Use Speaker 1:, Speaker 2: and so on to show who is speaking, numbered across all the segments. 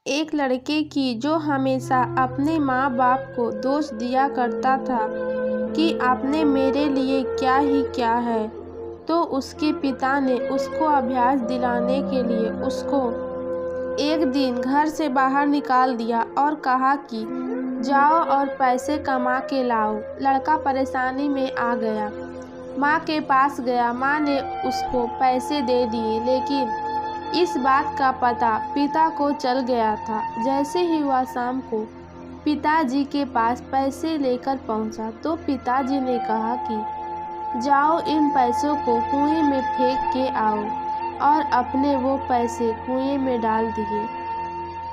Speaker 1: एक लड़के की जो हमेशा अपने माँ बाप को दोष दिया करता था कि आपने मेरे लिए क्या ही क्या है। तो उसके पिता ने उसको अभ्यास दिलाने के लिए उसको एक दिन घर से बाहर निकाल दिया और कहा कि जाओ और पैसे कमा के लाओ। लड़का परेशानी में आ गया, माँ के पास गया। माँ ने उसको पैसे दे दिए, लेकिन इस बात का पता पिता को चल गया था। जैसे ही वह शाम को पिताजी के पास पैसे लेकर पहुंचा तो पिताजी ने कहा कि जाओ इन पैसों को कुएं में फेंक के आओ, और अपने वो पैसे कुएं में डाल दिए।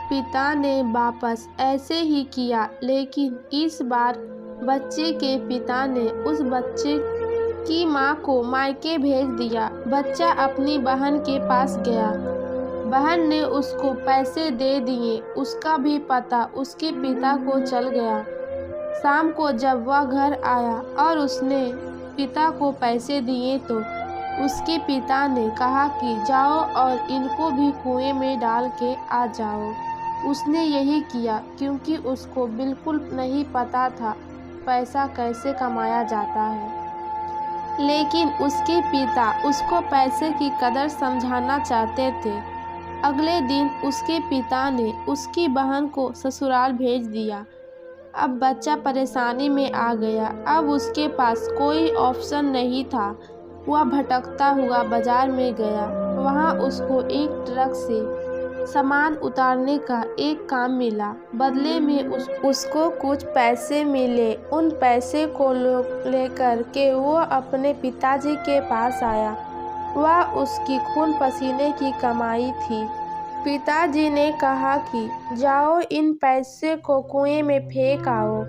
Speaker 1: पिता ने वापस ऐसे ही किया, लेकिन इस बार बच्चे के पिता ने उस बच्चे की माँ को मायके भेज दिया। बच्चा अपनी बहन के पास गया, बहन ने उसको पैसे दे दिए। उसका भी पता उसके पिता को चल गया। शाम को जब वह घर आया और उसने पिता को पैसे दिए तो उसके पिता ने कहा कि जाओ और इनको भी कुएं में डाल के आ जाओ। उसने यही किया क्योंकि उसको बिल्कुल नहीं पता था पैसा कैसे कमाया जाता है। लेकिन उसके पिता उसको पैसे की कदर समझाना चाहते थे। अगले दिन उसके पिता ने उसकी बहन को ससुराल भेज दिया। अब बच्चा परेशानी में आ गया। अब उसके पास कोई ऑप्शन नहीं था। वह भटकता हुआ बाजार में गया। वहाँ उसको एक ट्रक से सामान उतारने का एक काम मिला। बदले में उसको कुछ पैसे मिले। उन पैसे को लेकर के वो अपने पिताजी के पास आया। वह उसकी खून पसीने की कमाई थी। पिताजी ने कहा कि जाओ इन पैसे को कुएं में फेंक आओ।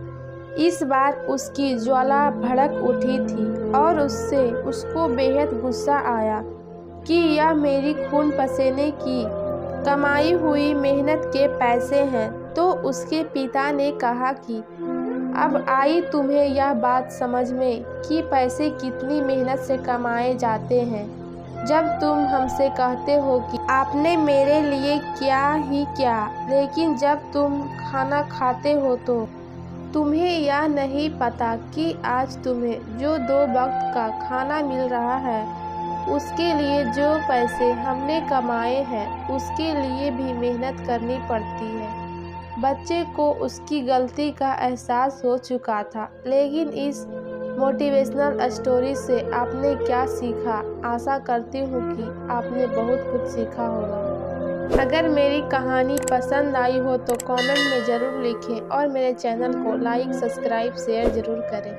Speaker 1: इस बार उसकी ज्वाला भड़क उठी थी और उसको बेहद गुस्सा आया कि यह मेरी खून पसीने की कमाई हुई मेहनत के पैसे हैं। तो उसके पिता ने कहा कि अब आई तुम्हें यह बात समझ में कि पैसे कितनी मेहनत से कमाए जाते हैं। जब तुम हमसे कहते हो कि आपने मेरे लिए क्या ही क्या, लेकिन जब तुम खाना खाते हो तो तुम्हें यह नहीं पता कि आज तुम्हें जो 2 वक्त का खाना मिल रहा है, उसके लिए जो पैसे हमने कमाए हैं उसके लिए भी मेहनत करनी पड़ती है। बच्चे को उसकी गलती का एहसास हो चुका था। लेकिन इस मोटिवेशनल स्टोरी से आपने क्या सीखा? आशा करती हूँ कि आपने बहुत कुछ सीखा होगा। अगर मेरी कहानी पसंद आई हो तो कमेंट में ज़रूर लिखें और मेरे चैनल को लाइक, सब्सक्राइब, शेयर ज़रूर करें।